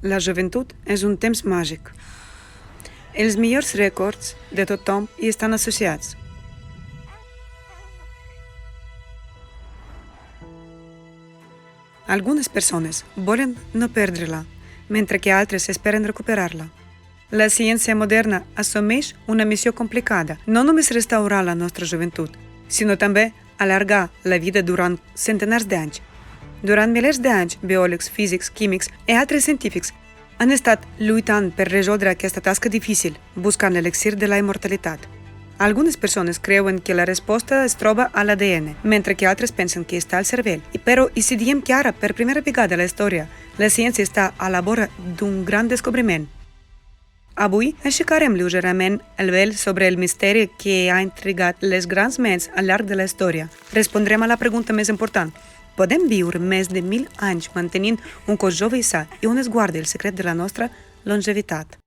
La joventut és un temps màgic. Els millors rècords de tothom hi estan associats. Algunes persones volen no perdre-la, mentre que altres esperen recuperar-la. La ciència moderna assumeix una missió complicada, no només restaurar la nostra joventut, sinó també allargar la vida durant centenars d'anys. Durant milers d'anys, biòlegs, físics, químics i altres científics han estat lluitant per resoldre aquesta tasca difícil, buscant l'elixir de la immortalitat. Algunes persones creuen que la resposta es troba a l'ADN, mentre que altres pensen que està al cervell. Però i si diem que ara, per primera vegada a la història, la ciència està a la vora d'un gran descobriment? Avui aixecarem lleugerament el vel sobre el misteri que ha intrigat les grans ments al llarg de la història. Respondrem a la pregunta més important. Podem viure més de 1000 anys mantenint un cos jove i sa i on es guarda el secret de la nostra longevitat.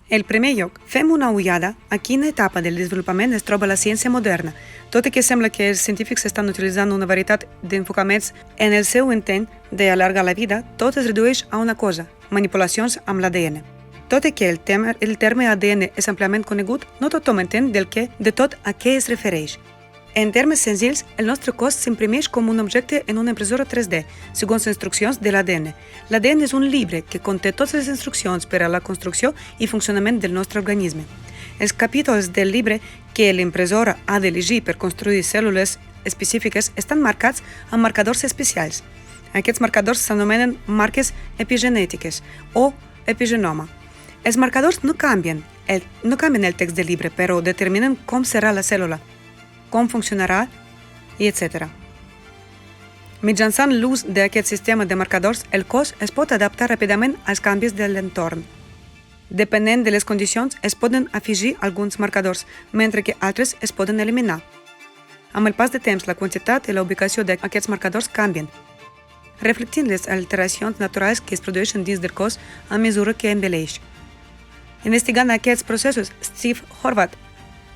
En primer lloc, fem una ullada a quina etapa del desenvolupament es troba la ciència moderna, tot i que sembla que els científics estan utilitzant una varietat d'enfocaments en el seu intent d'allargar la vida, tot es redueix a una cosa, manipulacions amb l'ADN. Tot i que el terme ADN és àmpliament conegut, no tothom entén de tot a què es refereix. En termes senzills, el nostre cos s'imprimeix com un objecte en una impressora 3D, segons instruccions de l'ADN. L'ADN és un llibre que conté totes les instruccions per a la construcció i funcionament del nostre organisme. Els capítols del llibre que l'impressora ha de llegir per construir cèl·lules específiques estan marcats amb marcadors especials. Aquests marcadors s'anomenen marques epigenètiques o epigenoma. Els marcadors no canvien el text del llibre, però determinen com serà la cèl·lula, com funcionarà, i etc. Mitjançant l'ús d'aquest sistema de marcadors, el cos es pot adaptar ràpidament als canvis de l'entorn. Depenent de les condicions, es poden afegir alguns marcadors, mentre que altres es poden eliminar. Amb el pas de temps, la quantitat i la ubicació d'aquests marcadors canvien, reflectint les alteracions naturals que es produeixen dins del cos a mesura que envelleix. Investigant aquests processos, Steve Horvath,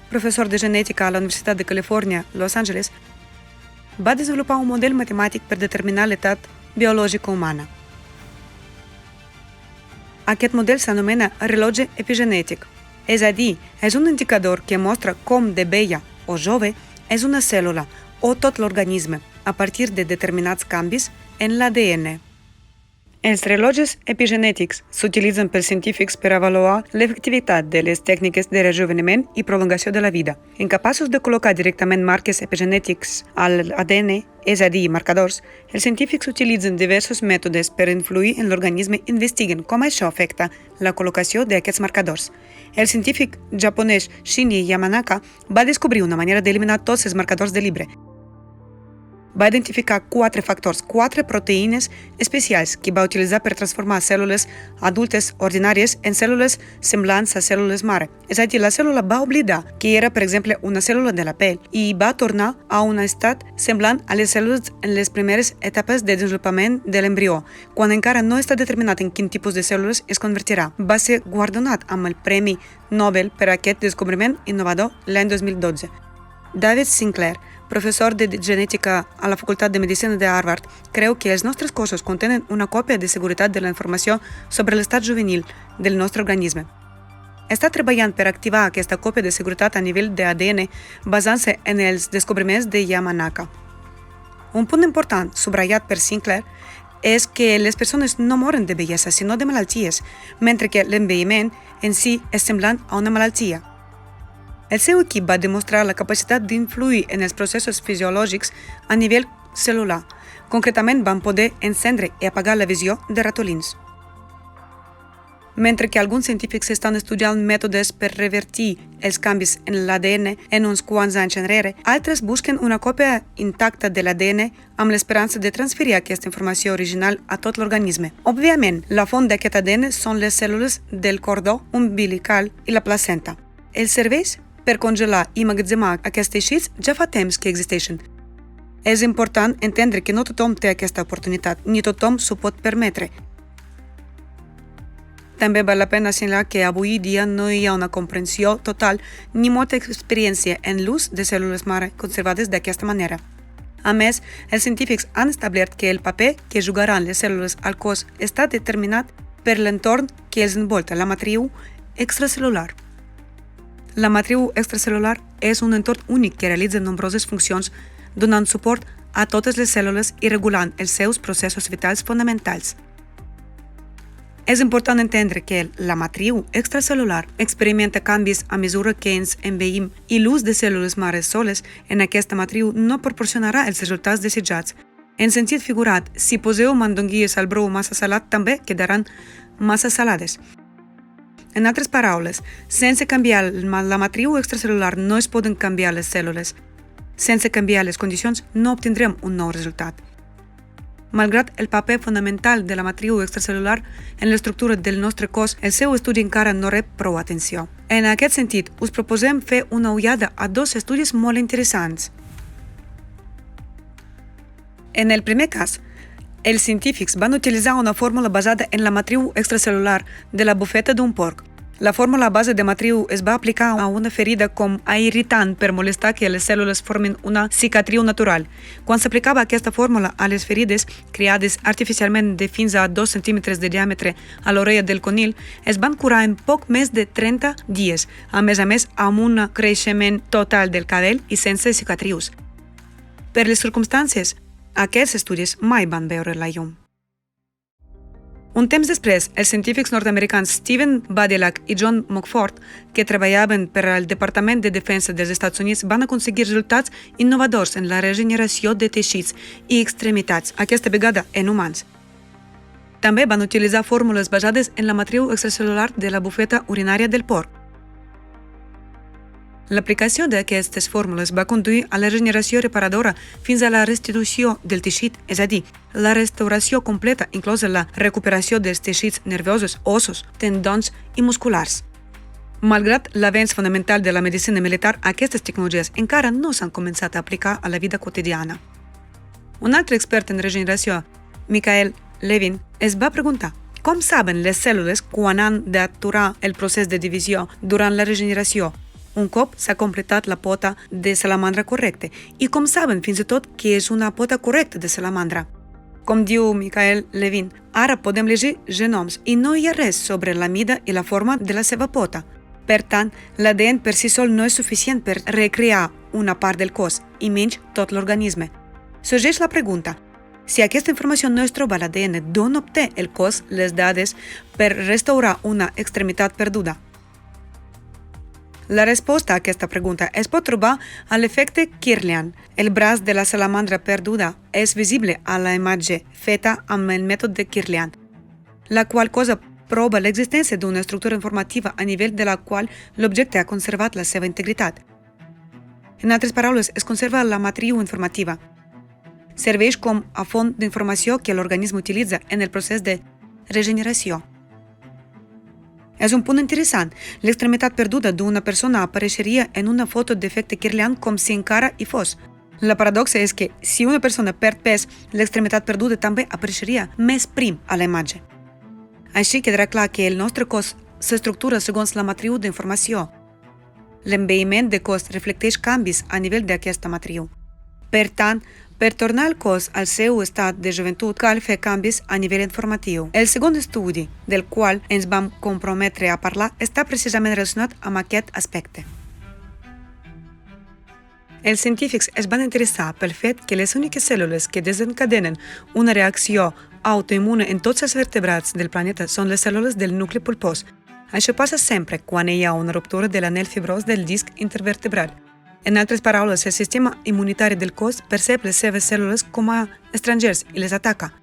professor de genètica a la Universitat de Califòrnia, Los Angeles, va desenvolupar un model matemàtic per determinar l'edat biològica humana. Aquest model s'anomena rellotge epigenètic, és a dir, és un indicador que mostra com de vella o jove és una cèl·lula o tot l'organisme a partir de determinats canvis en l'ADN. Els rellotges epigenètics s'utilitzen pels científics per avaluar l'efectivitat de les tècniques de rejoveniment i prolongació de la vida. Incapaços de col·locar directament marques epigenètics a l'ADN, és a dir, marcadors, els científics utilitzen diversos mètodes per influir en l'organisme i investiguen com això afecta la col·locació d'aquests marcadors. El científic japonès Shinya Yamanaka va descobrir una manera d'eliminar tots els marcadors del llibre. Va identificar 4 factors, 4 proteïnes especials que va utilitzar per transformar cèl·lules adultes ordinàries en cèl·lules semblants a cèl·lules mare. És a dir, la cèl·lula va oblidar que era, per exemple, una cèl·lula de la pell i va tornar a un estat semblant a les cèl·lules en les primeres etapes de desenvolupament de l'embrió, quan encara no està determinat en quin tipus de cèl·lules es convertirà. Va ser guardonat amb el Premi Nobel per aquest descobriment innovador l'any 2012. David Sinclair, professor de genètica a la Facultat de Medicina de Harvard, creu que els nostres cossos contenen una còpia de seguretat de la informació sobre l'estat juvenil del nostre organisme. Està treballant per activar aquesta còpia de seguretat a nivell d'ADN basant-se en els descobriments de Yamanaka. Un punt important, subratllat per Sinclair, és que les persones no moren de vellesa, sinó de malalties, mentre que l'envelliment en si és semblant a una malaltia. El seu equip va demostrar la capacitat d'influir en els processos fisiològics a nivell cel·lular. Concretament, van poder encendre i apagar la visió de ratolins. Mentre que alguns científics estan estudiant mètodes per revertir els canvis en l'ADN en uns quants anys enrere, altres busquen una còpia intacta de l'ADN amb l'esperança de transferir aquesta informació original a tot l'organisme. Òbviament, la font d'aquest ADN són les cèl·lules del cordó umbilical i la placenta. Els serveis per congelar i emmagatzemar aquests teixits ja fa temps que existeixen. És important entendre que no tothom té aquesta oportunitat, ni tothom s'ho pot permetre. També val la pena assenyalar que avui dia no hi ha una comprensió total ni molta experiència en l'ús de cèl·lules mare conservades d'aquesta manera. A més, els científics han establert que el paper que jugaran les cèl·lules al cos està determinat per l'entorn que els envolta, la matriu extracel·lular. La matriu extracel·lular és un entorn únic que realitza nombroses funcions, donant suport a totes les cèl·lules i regulant els seus processos vitals fonamentals. És important entendre que la matriu extracel·lular experimenta canvis a mesura que ens envellim i l'ús de cèl·lules mares soles en aquesta matriu no proporcionarà els resultats desitjats. En sentit figurat, si poseu mandonguilles al brou massa salat, també quedaran massa salades. En altres paraules, sense canviar la matriu extracel·lular no es poden canviar les cèl·lules. Sense canviar les condicions no obtindrem un nou resultat. Malgrat el paper fonamental de la matriu extracel·lular en l'estructura del nostre cos, el seu estudi encara no rep prou atenció. En aquest sentit, us proposem fer una ullada a dos estudis molt interessants. En el primer cas, els científics van utilitzar una fórmula basada en la matriu extracel·lular de la bufeta d'un porc. La fórmula a base de matriu es va aplicar a una ferida com a irritant per molestar que les cèl·lules formin una cicatriu natural. Quan s'aplicava aquesta fórmula a les ferides creades artificialment de fins a 2 centímetres de diàmetre a l'orella del conill, es van curar en poc més de 30 dies, a més amb un creixement total del cabell i sense cicatrius. Per les circumstàncies, aquests estudis mai van veure la llum. Un temps després, els científics nord-americans Stephen Badilak i John Mockford, que treballaven per al Departament de Defensa dels Estats Units, van aconseguir resultats innovadors en la regeneració de teixits i extremitats, aquesta vegada en humans. També van utilitzar fórmules basades en la matriu extracel·lular de la bufeta urinària del porc. L'aplicació d'aquestes fórmules va conduir a la regeneració reparadora fins a la restitució del teixit, és a dir, la restauració completa, inclosa la recuperació dels teixits nerviosos, ossos, tendons i musculars. Malgrat l'avenç fonamental de la medicina militar, aquestes tecnologies encara no s'han començat a aplicar a la vida quotidiana. Un altre expert en regeneració, Michael Levin, es va preguntar com saben les cèl·lules quan han d'aturar el procés de divisió durant la regeneració, un cop s'ha completat la pota de salamandra correcta, i com saben fins i tot que és una pota correcta de salamandra. Com diu Michael Levin, ara podem llegir genoms i no hi ha res sobre la mida i la forma de la seva pota. Per tant, l'ADN per si sol no és suficient per recrear una part del cos, i menys tot l'organisme. Sorgeix la pregunta: si aquesta informació no es troba a l'ADN, d'on obté el cos les dades per restaurar una extremitat perduda? La resposta a aquesta pregunta es pot trobar a l'efecte Kirlian. El braç de la salamandra perduda és visible a la imatge feta amb el mètode de Kirlian, la qual cosa prova l'existència d'una estructura informativa a nivell de la qual l'objecte ha conservat la seva integritat. En altres paraules, es conserva la matriu informativa. Serveix com a font d'informació que l'organisme utilitza en el procés de regeneració. És un punt interessant. L'extremitat perduda d'una persona apareixeria en una foto d'efecte Kirlian com si encara hi fos. La paradoxa és que, si una persona perd pes, l'extremitat perduda també apareixeria més prim a la imatge. Així quedarà clar que el nostre cos s'estructura segons la matriu d'informació. L'envelliment de cos reflecteix canvis a nivell d'aquesta matriu. Per tant, per tornar el cos al seu estat de joventut, cal fer canvis a nivell informatiu. El segon estudi, del qual ens vam comprometre a parlar, està precisament relacionat amb aquest aspecte. Els científics es van interessar pel fet que les úniques cèl·lules que desencadenen una reacció autoimmune en tots els vertebrats del planeta són les cèl·lules del nucli pulpós. Això passa sempre quan hi ha una ruptura de l'anell fibrós del disc intervertebral. En altres paraules, el sistema immunitari del cos percep les seves cèl·lules com a estrangers i les ataca.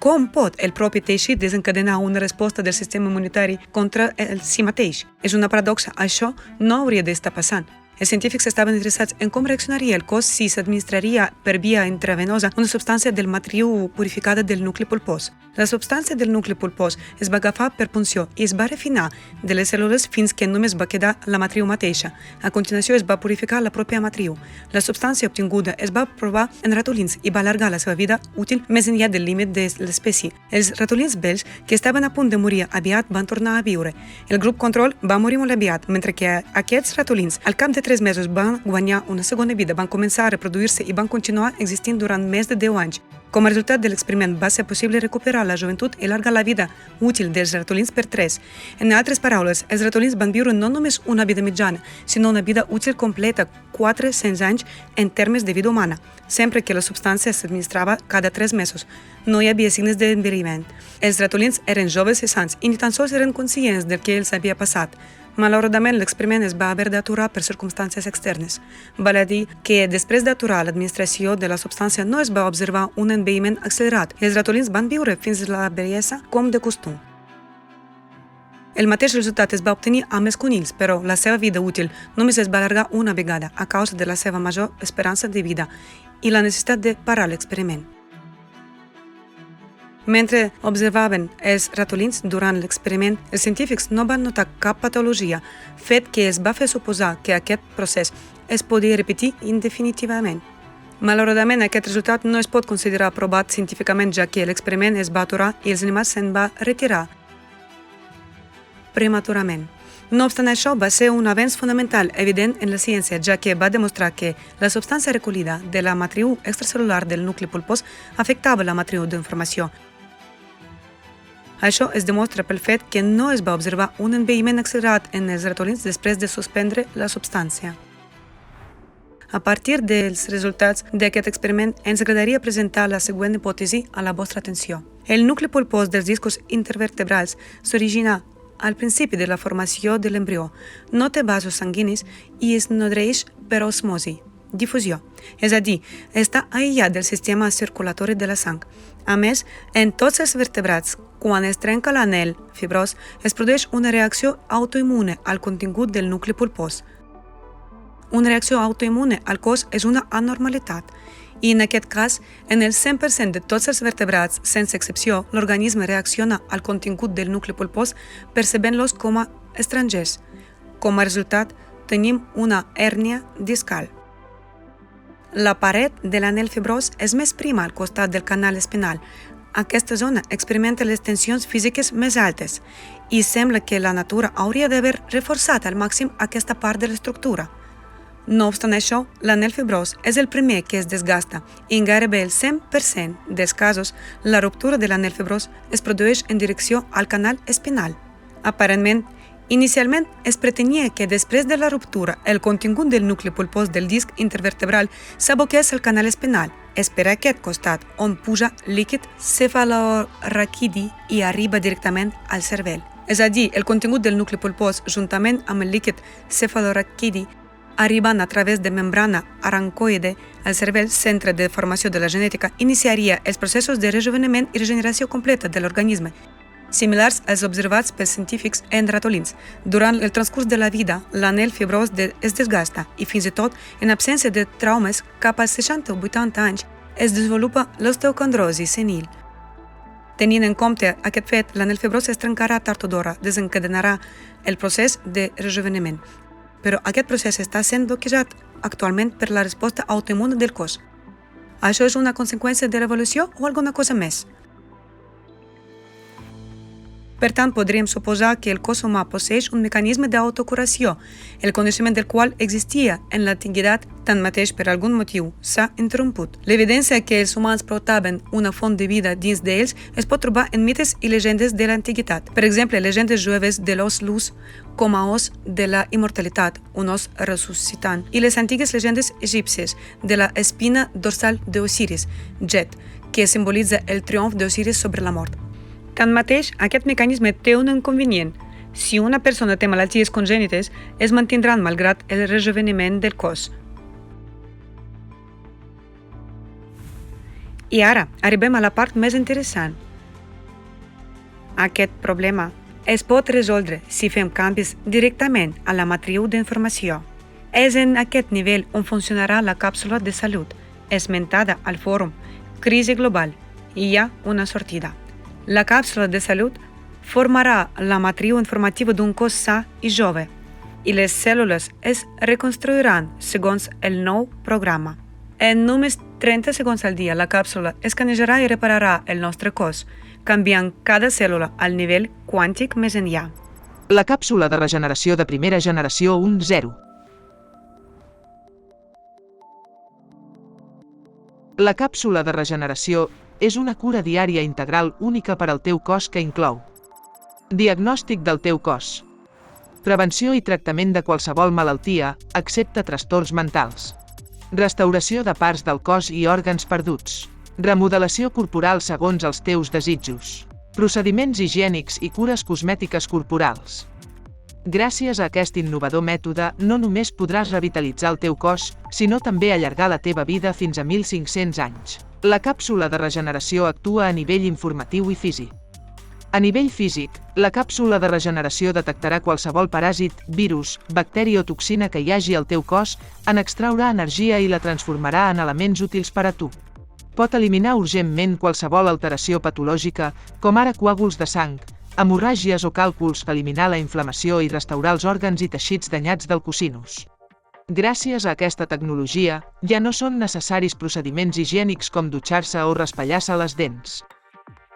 Com pot el propi teixit desencadenar una resposta del sistema immunitari contra si mateix? És una paradoxa. Això no hauria d'estar passant. Els científics estaven interessats en com reaccionaria el cos si s'administraria per via intravenosa una substància del matriu purificada del nucli pulpós. La substància del nucli pulpós es va agafar per punció i es va refinar de les cèl·lules fins que només va quedar la matriu mateixa. A continuació es va purificar la pròpia matriu. La substància obtinguda es va provar en ratolins i va allargar la seva vida útil més enllà del límit de l'espècie. Els ratolins vells que estaven a punt de morir aviat van tornar a viure. El grup control va morir molt aviat, mentre que aquests ratolins, al cap de 3 mesos van guanyar una segona vida, van començar a reproduir-se i van continuar existint durant més de 10 anys. Com a resultat de l'experiment va ser possible recuperar la joventut i allargar la vida útil dels ratolins per 3. En altres paraules, els ratolins van viure no només una vida mitjana, sinó una vida útil completa, 400 anys en termes de vida humana, sempre que la substància s'administrava cada 3 mesos. No hi havia signes d'envelliment. Els ratolins eren joves i sants i ni tan sols eren conscients del que els havia passat. Malauradament, l'experiment es va haver d'aturar per circumstàncies externes. Val a dir que després d'aturar l'administració de la substància no es va observar un envelliment accelerat i els ratolins van viure fins a la vellesa com de costum. El mateix resultat es va obtenir amb els conills, però la seva vida útil només es va allargar una vegada a causa de la seva major esperança de vida i la necessitat de parar l'experiment. Mentre observaven els ratolins durant l'experiment, els científics no van notar cap patologia, fet que es va fer suposar que aquest procés es podia repetir indefinitivament. Malauradament, aquest resultat no es pot considerar aprovat científicament, ja que l'experiment es va aturar i els animals se'n va retirar prematurament. No obstant això, va ser un avenç fonamental evident en la ciència, ja que va demostrar que la substància recollida de la matriu extracel·lular del nucli pulpós afectava la matriu d'informació. Això es demostra pel fet que no es va observar un envelliment accelerat en els ratolins després de suspendre la substància. A partir dels resultats d'aquest experiment, ens agradaria presentar la següent hipòtesi a la vostra atenció. El nucli pulpós dels discos intervertebrals s'origina al principi de la formació de l'embrió, no té vasos sanguinis i es nodreix per osmosi, difusió, és a dir, està aïllat del sistema circulatori de la sang. A més, en tots els vertebrats, quan es trenca l'anell fibrós, es produeix una reacció autoimmune al contingut del nucli pulpós. Una reacció autoimmune al cos és una anormalitat, i en aquest cas, en el 100% de tots els vertebrats, sense excepció, l'organisme reacciona al contingut del nucli pulpós percebent-los com a estrangers. Com a resultat, tenim una hèrnia discal. La paret de l'anell fibrós és més prima al costat del canal espinal. Aquesta zona experimenta les tensions físiques més altes i sembla que la natura hauria d'haver reforçat al màxim aquesta part de l'estructura. No obstant això, l'anell fibrós és el primer que es desgasta i en gairebé el 100% dels casos, la ruptura de l'anell fibrós es produeix en direcció al canal espinal. Aparentment, inicialment es pretenia que després de la ruptura, el contingut del nucli pulpós del disc intervertebral s'aboqués al canal espinal. És per aquest costat on puja líquid cefalorraquidi i arriba directament al cervell. És a dir, el contingut del nucli pulpós, juntament amb el líquid cefalorraquidi, arribant a través de membrana arancoide al cervell, centre de formació de la genètica, iniciaria els processos de rejuveniment i regeneració completa de l'organisme, similars als observats pels científics en ratolins. Durant el transcurs de la vida, l'anell fibrós es desgasta i fins i tot, en absència de traumes, cap als 60 o 80 anys, es desenvolupa l'osteocondrosi senil. Tenint en compte aquest fet, l'anell fibrós es trencarà tard o d'hora, desencadenarà el procés de rejuveniment. Però aquest procés està sent bloquejat actualment per la resposta autoimmune del cos. Això és una conseqüència de l'evolució o alguna cosa més? Per tant, podríem suposar que el cos humà posseeix un mecanisme d'autocuració, el coneixement del qual existia en l'antiguitat, tanmateix per algun motiu s'ha interromput. L'evidència que els humans portaven una font de vida dins d'ells es pot trobar en mites i llegendes de l'antiguitat. Per exemple, llegendes jueves de l'os luz com a os de la immortalitat, un os ressuscitant, i les antigues llegendes egípcies de la espina dorsal d'Osiris, Jet, que simbolitza el triomf d'Osiris sobre la mort. Tanmateix, aquest mecanisme té un inconvenient. Si una persona té malalties congènites, es mantindran malgrat el rejuveniment del cos. I ara, arribem a la part més interessant. Aquest problema es pot resoldre si fem canvis directament a la matriu d'informació. És en aquest nivell on funcionarà la càpsula de salut, esmentada al fòrum Crisi Global, i hi ha una sortida. La càpsula de salut formarà la matriu informativa d'un cos sa i jove, i les cèl·lules es reconstruiran segons el nou programa. En només 30 segons al dia, la càpsula escanejarà i repararà el nostre cos, canviant cada cèl·lula al nivell quàntic més enllà. La càpsula de regeneració de primera generació 1.0. La càpsula de regeneració és una cura diària integral única per al teu cos que inclou diagnòstic del teu cos, prevenció i tractament de qualsevol malaltia, excepte trastorns mentals, restauració de parts del cos i òrgans perduts, remodelació corporal segons els teus desitjos, procediments higiènics i cures cosmètiques corporals. Gràcies a aquest innovador mètode, no només podràs revitalitzar el teu cos, sinó també allargar la teva vida fins a 1.500 anys. La càpsula de regeneració actua a nivell informatiu i físic. A nivell físic, la càpsula de regeneració detectarà qualsevol paràsit, virus, bacteri o toxina que hi hagi al teu cos, en extraurà energia i la transformarà en elements útils per a tu. Pot eliminar urgentment qualsevol alteració patològica, com ara coàguls de sang, hemorràgies o càlculs, eliminar la inflamació i restaurar els òrgans i teixits danyats del cosinus. Gràcies a aquesta tecnologia, ja no són necessaris procediments higiènics com dutxar-se o raspallar-se les dents.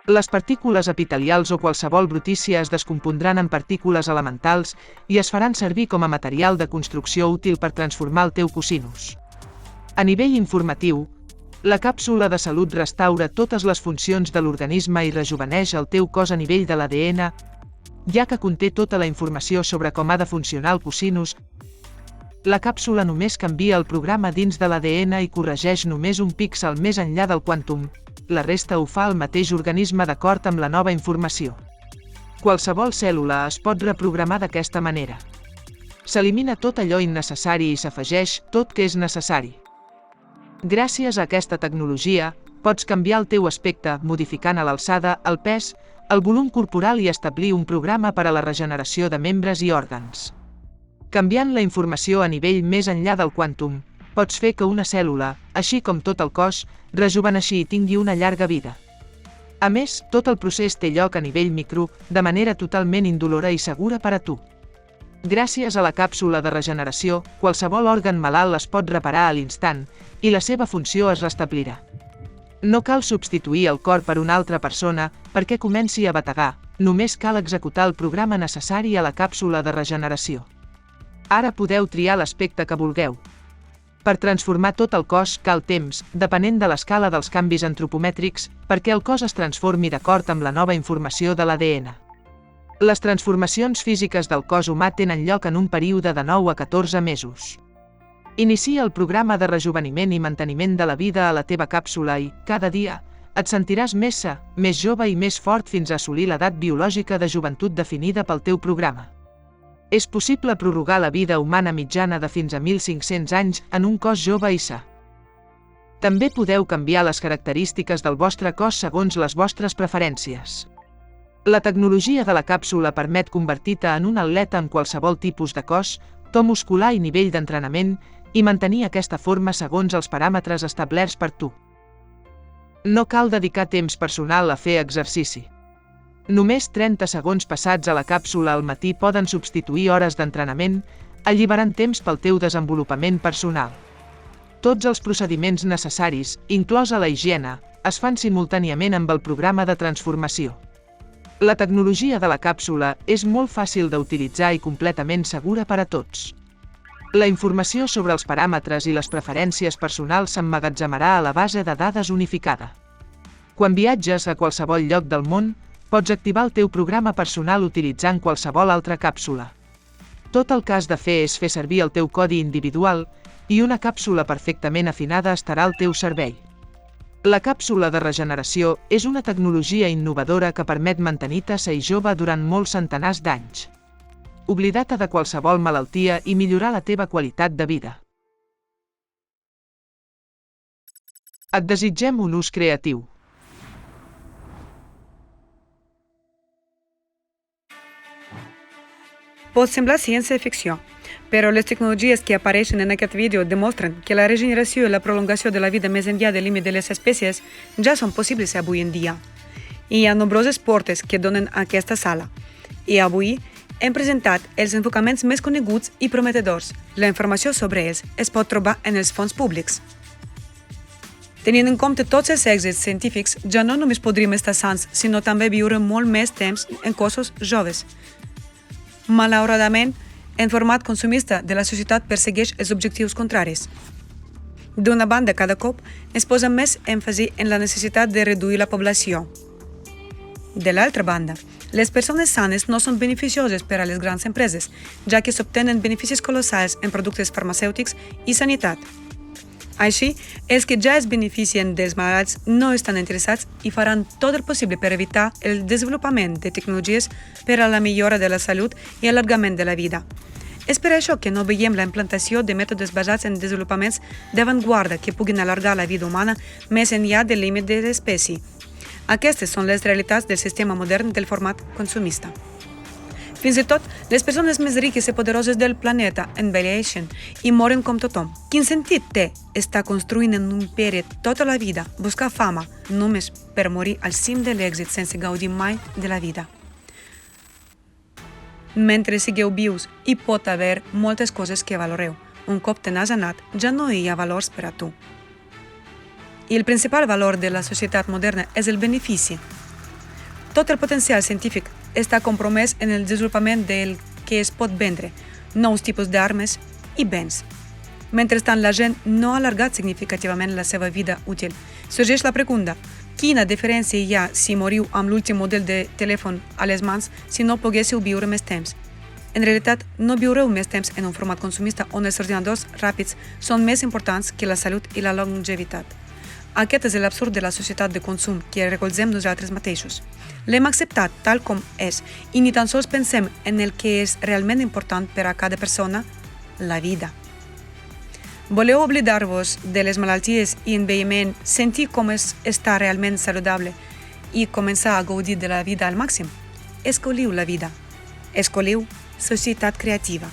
Les partícules epitelials o qualsevol brutícia es descompondran en partícules elementals i es faran servir com a material de construcció útil per transformar el teu cosinus. A nivell informatiu, la càpsula de salut restaura totes les funcions de l'organisme i rejuveneix el teu cos a nivell de l'ADN, ja que conté tota la informació sobre com ha de funcionar el cosinus. La càpsula només canvia el programa dins de l'ADN i corregeix només un píxel més enllà del quàntum. La resta ho fa el mateix organisme d'acord amb la nova informació. Qualsevol cèl·lula es pot reprogramar d'aquesta manera. S'elimina tot allò innecessari i s'afegeix tot que és necessari. Gràcies a aquesta tecnologia, pots canviar el teu aspecte modificant l'alçada, el pes, el volum corporal i establir un programa per a la regeneració de membres i òrgans. Canviant la informació a nivell més enllà del quàntum, pots fer que una cèl·lula, així com tot el cos, rejuveneixi i tingui una llarga vida. A més, tot el procés té lloc a nivell micro, de manera totalment indolora i segura per a tu. Gràcies a la càpsula de regeneració, qualsevol òrgan malalt es pot reparar a l'instant i la seva funció es restablirà. No cal substituir el cor per una altra persona perquè comenci a bategar, només cal executar el programa necessari a la càpsula de regeneració. Ara podeu triar l'aspecte que vulgueu. Per transformar tot el cos cal temps, depenent de l'escala dels canvis antropomètrics, perquè el cos es transformi d'acord amb la nova informació de l'ADN. Les transformacions físiques del cos humà tenen lloc en un període de 9 a 14 mesos. Inicia el programa de rejuveniment i manteniment de la vida a la teva càpsula i, cada dia, et sentiràs més sa, més jove i més fort fins a assolir l'edat biològica de joventut definida pel teu programa. És possible prorrogar la vida humana mitjana de fins a 1.500 anys en un cos jove i sa. També podeu canviar les característiques del vostre cos segons les vostres preferències. La tecnologia de la càpsula permet convertir-te en un atleta en qualsevol tipus de cos, to muscular i nivell d'entrenament, i mantenir aquesta forma segons els paràmetres establerts per tu. No cal dedicar temps personal a fer exercici. Només 30 segons passats a la càpsula al matí poden substituir hores d'entrenament, alliberant temps pel teu desenvolupament personal. Tots els procediments necessaris, inclosa la higiene, es fan simultàniament amb el programa de transformació. La tecnologia de la càpsula és molt fàcil d'utilitzar i completament segura per a tots. La informació sobre els paràmetres i les preferències personals s'emmagatzemarà a la base de dades unificada. Quan viatges a qualsevol lloc del món, pots activar el teu programa personal utilitzant qualsevol altra càpsula. Tot el que has de fer és fer servir el teu codi individual i una càpsula perfectament afinada estarà al teu servei. La càpsula de regeneració és una tecnologia innovadora que permet mantenir-te sa i jove durant molts centenars d'anys. Oblidar-te de qualsevol malaltia i millorar la teva qualitat de vida. Et desitgem un ús creatiu. Pot semblar ciència-ficció, però les tecnologies que apareixen en aquest vídeo demostren que la regeneració i la prolongació de la vida més enllà del límit de les espècies ja són possibles avui en dia. Hi ha nombroses portes que donen a aquesta sala, i avui hem presentat els enfocaments més coneguts i prometedors. La informació sobre ells es pot trobar en els fons públics. Tenint en compte tots els èxits científics, ja no només podríem estar sans, sinó també viure molt més temps en cossos joves. Malauradament, el format consumista de la societat persegueix els objectius contraris. D'una banda, cada cop es posa més èmfasi en la necessitat de reduir la població. De l'altra banda, les persones sanes no són beneficioses per a les grans empreses, ja que s'obtenen beneficis colossals en productes farmacèutics i sanitat. Així, els que ja es beneficien dels malalts no estan interessats i faran tot el possible per evitar el desenvolupament de tecnologies per a la millora de la salut i allargament de la vida. És per això que no veiem la implantació de mètodes basats en desenvolupaments d'avantguarda que puguin allargar la vida humana més enllà del límit de l'espècie. Aquestes són les realitats del sistema modern del format consumista. Fins i tot, les persones més riques i poderoses del planeta envelleixen i moren com tothom. Quin sentit té estar construint en un imperi tota la vida, buscar fama, només per morir al cim de l'èxit sense gaudir mai de la vida? Mentre sigueu vius, hi pot haver moltes coses que valoreu. Un cop te n'has anat, ja no hi ha valors per a tu. I el principal valor de la societat moderna és el benefici. Tot el potencial científic està compromès en el desenvolupament del que es pot vendre, nous tipus d'armes i béns. Mentrestant, la gent no ha allargat significativament la seva vida útil. Sorgeix la pregunta: quina diferència hi ha si moriu amb l'últim model de telèfon a les mans si no poguéssiu viure més temps? En realitat, no viureu més temps en un format consumista on els ordinadors ràpids són més importants que la salut i la longevitat. Aquest és l'absurd de la societat de consum que recolzem nosaltres mateixos. L'hem acceptat tal com és i ni tan sols pensem en el que és realment important per a cada persona, la vida. Voleu oblidar-vos de les malalties i envelliment, sentir com és estar realment saludable i començar a gaudir de la vida al màxim? Escolliu la vida. Escolliu societat creativa.